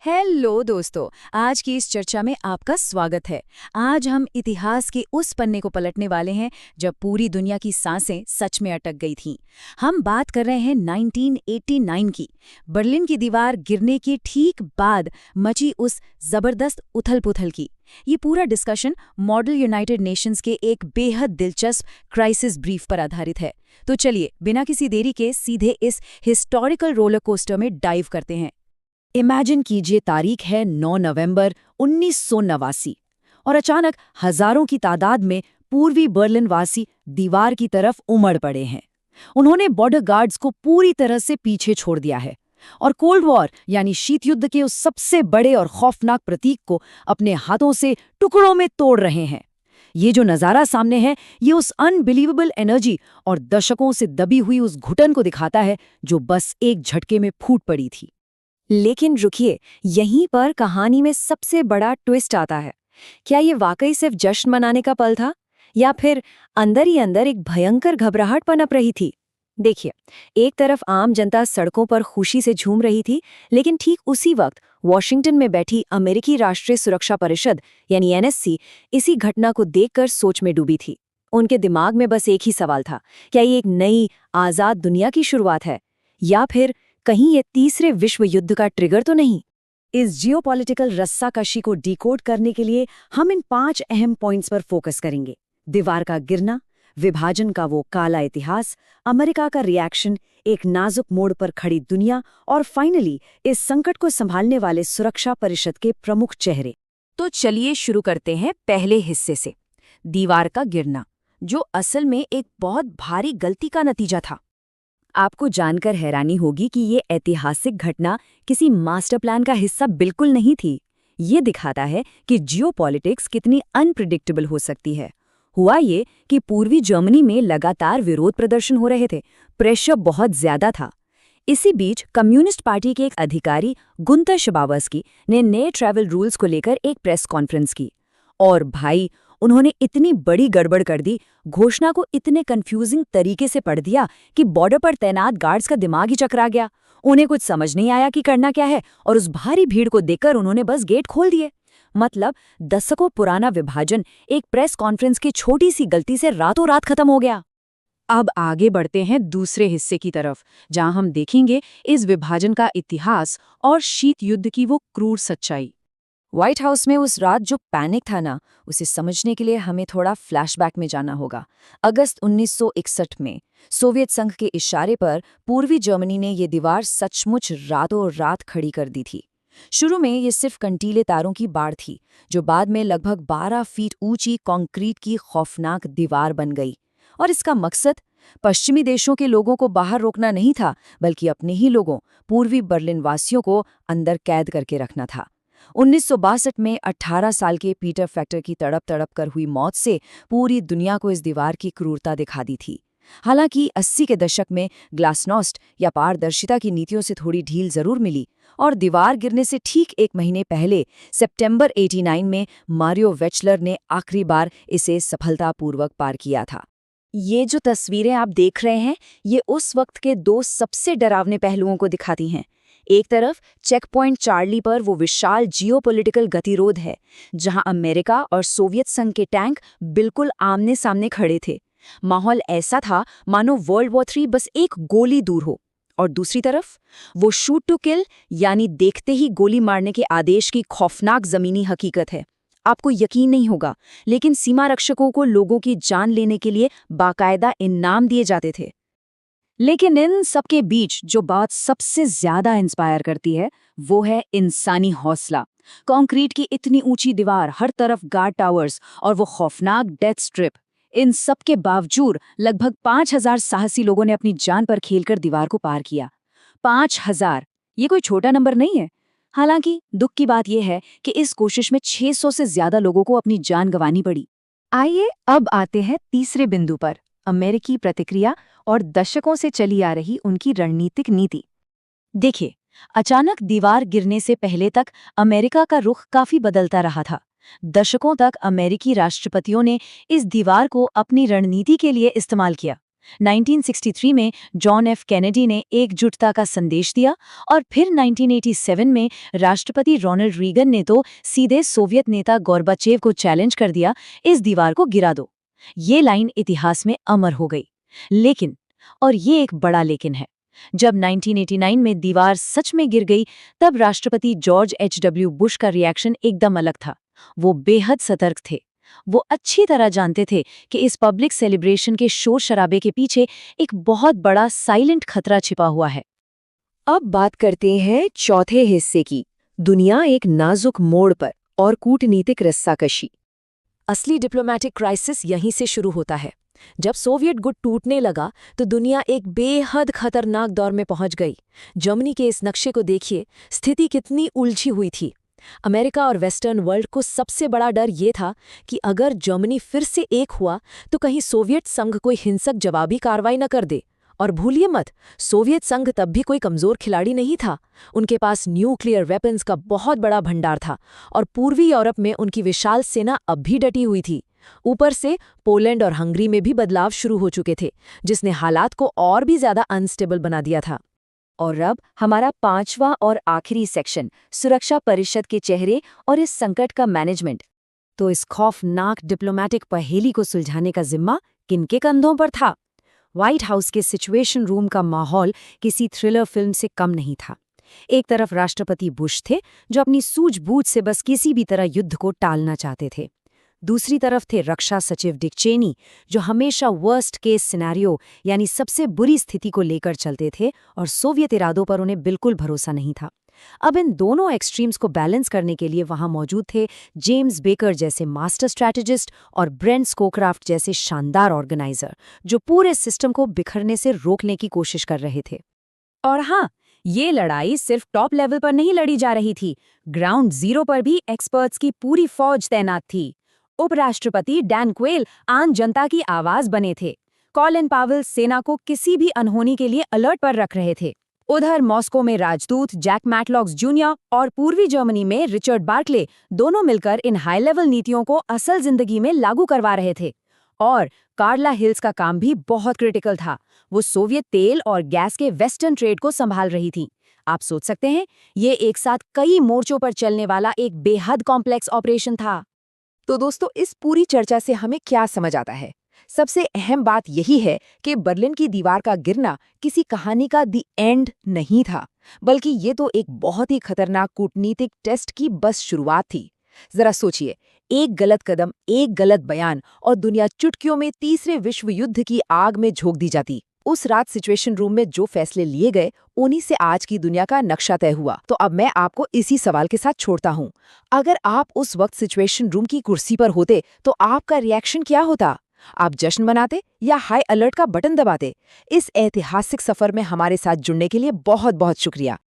Hello दोस्तों, आज की इस चर्चा में आपका स्वागत है। आज हम इतिहास के उस पन्ने को पलटने वाले हैं जब पूरी दुनिया की सांसें सच में अटक गई थीं। हम बात कर रहे हैं 1989 की। बर्लिन की दीवार गिरने के ठीक बाद मची उस जबरदस्त उथल-पुथल की। ये पूरा डिस्कशन मॉडल यूनाइटेड नेशंस के एक बेहद दिलचस्प क्राइसिस ब्रीफ पर आधारित है। तो चलिए, बिना किसी देरी के सीधे इस हिस्टोरिकल रोलर कोस्टर में डाइव करते हैं। इमेजिन कीजिए, तारीख है 9 नवंबर 1989 और अचानक हजारों की तादाद में पूर्वी बर्लिन वासी दीवार की तरफ उमड़ पड़े हैं। उन्होंने बॉर्डर गार्ड्स को पूरी तरह से पीछे छोड़ दिया है और कोल्ड वॉर यानी शीत युद्ध के उस सबसे बड़े और खौफनाक प्रतीक को अपने हाथों से टुकड़ों में तोड़ रहे हैं। ये जो नज़ारा सामने है, ये उस अनबिलीवेबल एनर्जी और दशकों से दबी हुई उस घुटन को दिखाता है जो बस एक झटके में फूट पड़ी थी। लेकिन रुकिए, यहीं पर कहानी में सबसे बड़ा ट्विस्ट आता है। क्या ये वाकई सिर्फ जश्न मनाने का पल था या फिर अंदर ही अंदर एक भयंकर घबराहट पनप रही थी? देखिए, एक तरफ आम जनता सड़कों पर खुशी से झूम रही थी, लेकिन ठीक उसी वक्त वॉशिंगटन में बैठी अमेरिकी राष्ट्रीय सुरक्षा परिषद यानी एनएससी इसी घटना को देखकर सोच में डूबी थी। उनके दिमाग में बस एक ही सवाल था, क्या ये एक नई आज़ाद दुनिया की शुरुआत है या फिर कहीं ये तीसरे विश्व युद्ध का ट्रिगर तो नहीं? इस जियोपॉलिटिकल रस्साकशी को डिकोड करने के लिए हम इन 5 अहम पॉइंट्स पर फोकस करेंगे। दीवार का गिरना, विभाजन का वो काला इतिहास, अमेरिका का रिएक्शन, एक नाजुक मोड़ पर खड़ी दुनिया और फाइनली इस संकट को संभालने वाले सुरक्षा परिषद के प्रमुख चेहरे। तो चलिए शुरू करते हैं पहले हिस्से से, दीवार का गिरना, जो असल में एक बहुत भारी गलती का नतीजा था। आपको जानकर हैरानी होगी कि ये ऐतिहासिक घटना किसी मास्टर प्लान का हिस्सा बिल्कुल नहीं थी। ये दिखाता है कि जियोपॉलिटिक्स कितनी अनप्रिडिक्टेबल हो सकती है। हुआ ये कि पूर्वी जर्मनी में लगातार विरोध प्रदर्शन हो रहे थे, प्रेशर बहुत ज्यादा था। इसी बीच कम्युनिस्ट पार्टी के एक अधिकारी गुंतर शबावस्की ने नए ट्रैवल रूल्स को लेकर एक प्रेस कॉन्फ्रेंस की और भाई, उन्होंने इतनी बड़ी गड़बड़ कर दी, घोषणा को इतने कंफ्यूजिंग तरीके से पढ़ दिया कि बॉर्डर पर तैनात गार्ड्स का दिमाग ही चकरा गया। उन्हें कुछ समझ नहीं आया कि करना क्या है और उस भारी भीड़ को देखकर उन्होंने बस गेट खोल दिए। मतलब दशकों पुराना विभाजन एक प्रेस कॉन्फ्रेंस की छोटी सी गलती से रातों रात खत्म हो गया। अब आगे बढ़ते हैं दूसरे हिस्से की तरफ, जहां हम देखेंगे इस विभाजन का इतिहास और शीत युद्ध की वो क्रूर सच्चाई। व्हाइट हाउस में उस रात जो पैनिक था ना, उसे समझने के लिए हमें थोड़ा फ्लैशबैक में जाना होगा। अगस्त 1961 में सोवियत संघ के इशारे पर पूर्वी जर्मनी ने ये दीवार सचमुच रातों रात खड़ी कर दी थी। शुरू में ये सिर्फ कंटीले तारों की बाड़ थी, जो बाद में लगभग 12 फीट ऊंची कंक्रीट की खौफनाक दीवार बन गई। और इसका मकसद पश्चिमी देशों के लोगों को बाहर रोकना नहीं था, बल्कि अपने ही लोगों, पूर्वी बर्लिन वासियों को अंदर कैद करके रखना था। 1962 में 18 साल के पीटर फैक्टर की तड़प कर हुई मौत से पूरी दुनिया को इस दीवार की क्रूरता दिखा दी थी। हालांकि 80 के दशक में ग्लासनोस्ट या पारदर्शिता की नीतियों से थोड़ी ढील जरूर मिली और दीवार गिरने से ठीक एक महीने पहले सितंबर 89 में मारियो वेचलर ने आखिरी बार इसे सफलतापूर्वक पार किया था। ये जो तस्वीरें आप देख रहे हैं, ये उस वक्त के 2 सबसे डरावने पहलुओं को दिखाती हैं। एक तरफ चेक पॉइंट चार्ली पर वो विशाल जियोपॉलिटिकल गतिरोध है, जहां अमेरिका और सोवियत संघ के टैंक बिल्कुल आमने सामने खड़े थे। माहौल ऐसा था मानो वर्ल्ड वॉर 3 बस एक गोली दूर हो। और दूसरी तरफ वो शूट टू किल यानी देखते ही गोली मारने के आदेश की खौफनाक जमीनी हकीकत है। आपको यकीन नहीं होगा, लेकिन सीमा रक्षकों को लोगों की जान लेने के लिए बाकायदा इनाम दिए जाते थे। लेकिन इन सबके बीच जो बात सबसे ज्यादा इंस्पायर करती है, वो है इंसानी हौसला। कंक्रीट की इतनी ऊंची दीवार, हर तरफ गार्ड टावर्स और वो खौफनाक डेथ स्ट्रिप, इन सब के बावजूद लगभग 5000 साहसी लोगों ने अपनी जान पर खेलकर दीवार को पार किया। 5000, ये कोई छोटा नंबर नहीं है। हालांकि दुख की बात यह है कि इस कोशिश में 600 से ज्यादा लोगों को अपनी जान गंवानी पड़ी। आइए अब आते हैं तीसरे बिंदु पर, अमेरिकी प्रतिक्रिया और दशकों से चली आ रही उनकी रणनीतिक नीति। देखिए, अचानक दीवार गिरने से पहले तक अमेरिका का रुख काफी बदलता रहा था। दशकों तक अमेरिकी राष्ट्रपतियों ने इस दीवार को अपनी रणनीति के लिए इस्तेमाल किया। 1963 में जॉन एफ कैनेडी ने एकजुटता का संदेश दिया और फिर 1987 में राष्ट्रपति रोनाल्ड रीगन ने तो सीधे सोवियत नेता गोर्बाचेव को चैलेंज कर दिया, इस दीवार को गिरा दो। ये लाइन इतिहास में अमर हो गई। लेकिन, और ये एक बड़ा लेकिन है, जब 1989 में दीवार सच में गिर गई, तब राष्ट्रपति जॉर्ज एच.डब्ल्यू. बुश का रिएक्शन एकदम अलग था। वो बेहद सतर्क थे। वो अच्छी तरह जानते थे कि इस पब्लिक सेलिब्रेशन के शोर शराबे के पीछे एक बहुत बड़ा साइलेंट खतरा छिपा हुआ है। अब बात करते हैं चौथे हिस्से की, दुनिया एक नाजुक मोड़ पर और कूटनीतिक रस्साकशी। असली डिप्लोमैटिक क्राइसिस यहीं से शुरू होता है। जब सोवियत गुट टूटने लगा तो दुनिया एक बेहद खतरनाक दौर में पहुंच गई। जर्मनी के इस नक्शे को देखिए, स्थिति कितनी उलझी हुई थी। अमेरिका और वेस्टर्न वर्ल्ड को सबसे बड़ा डर ये था कि अगर जर्मनी फिर से एक हुआ तो कहीं सोवियत संघ कोई हिंसक जवाबी कार्रवाई न कर दे। और भूलिए मत, सोवियत संघ तब भी कोई कमजोर खिलाड़ी नहीं था। उनके पास न्यूक्लियर वेपन्स का बहुत बड़ा भंडार था और पूर्वी यूरोप में उनकी विशाल सेना अब भी डटी हुई थी। ऊपर से पोलैंड और हंगरी में भी बदलाव शुरू हो चुके थे, जिसने हालात को और भी ज्यादा अनस्टेबल बना दिया था। और अब हमारा पांचवा और आखिरी सेक्शन, सुरक्षा परिषद के चेहरे और इस संकट का मैनेजमेंट। तो इस खौफनाक डिप्लोमैटिक पहेली को सुलझाने का जिम्मा किनके कंधों पर था? व्हाइट हाउस के सिचुएशन रूम का माहौल किसी थ्रिलर फिल्म से कम नहीं था। एक तरफ राष्ट्रपति बुश थे, जो अपनी सूझबूझ से बस किसी भी तरह युद्ध को टालना चाहते थे। दूसरी तरफ थे रक्षा सचिव डिक चेनी, जो हमेशा वर्स्ट केस सिनेरियो यानी सबसे बुरी स्थिति को लेकर चलते थे और सोवियत इरादों पर उन्हें बिल्कुल भरोसा नहीं था। अब इन दोनों एक्सट्रीम्स को बैलेंस करने के लिए वहां मौजूद थे जेम्स बेकर जैसे मास्टर स्ट्रैटेजिस्ट और ब्रेंट स्कोक्राफ्ट जैसे शानदार ऑर्गेनाइजर, जो पूरे सिस्टम को बिखरने से रोकने की कोशिश कर रहे थे। और हाँ, ये लड़ाई सिर्फ टॉप लेवल पर नहीं लड़ी जा रही थी, ग्राउंड जीरो पर भी एक्सपर्ट्स की पूरी फौज तैनात थी। उपराष्ट्रपति डैन क्वेल आम जनता की आवाज बने थे। कॉलिन पावेल सेना को किसी भी अनहोनी के लिए अलर्ट पर रख रहे थे। उधर मॉस्को में राजदूत जैक मैटलॉक्स जूनियर और पूर्वी जर्मनी में रिचर्ड बार्कले दोनों मिलकर इन हाई लेवल नीतियों को असल जिंदगी में लागू करवा रहे थे। और कार्ला हिल्स का काम भी बहुत क्रिटिकल था। वो सोवियत तेल और गैस के वेस्टर्न ट्रेड को संभाल रही थी। आप सोच सकते हैं, ये एक साथ कई मोर्चों पर चलने वाला एक बेहद कॉम्प्लेक्स ऑपरेशन था। तो दोस्तों, इस पूरी चर्चा से हमें क्या समझ आता है? सबसे अहम बात यही है कि बर्लिन की दीवार का गिरना किसी कहानी का दी एंड नहीं था, बल्कि ये तो एक बहुत ही खतरनाक कूटनीतिक टेस्ट की बस शुरुआत थी। जरा सोचिए, एक गलत कदम, एक गलत बयान और दुनिया चुटकियों में तीसरे विश्व युद्ध की आग में झोंक दी जाती। उस रात सिचुएशन रूम में जो फैसले लिए गए, उन्हीं से आज की दुनिया का नक्शा तय हुआ। तो अब मैं आपको इसी सवाल के साथ छोड़ता हूँ, अगर आप उस वक्त सिचुएशन रूम की कुर्सी पर होते तो आपका रिएक्शन क्या होता? आप जश्न मनाते या हाई अलर्ट का बटन दबाते? इस ऐतिहासिक सफर में हमारे साथ जुड़ने के लिए बहुत बहुत शुक्रिया।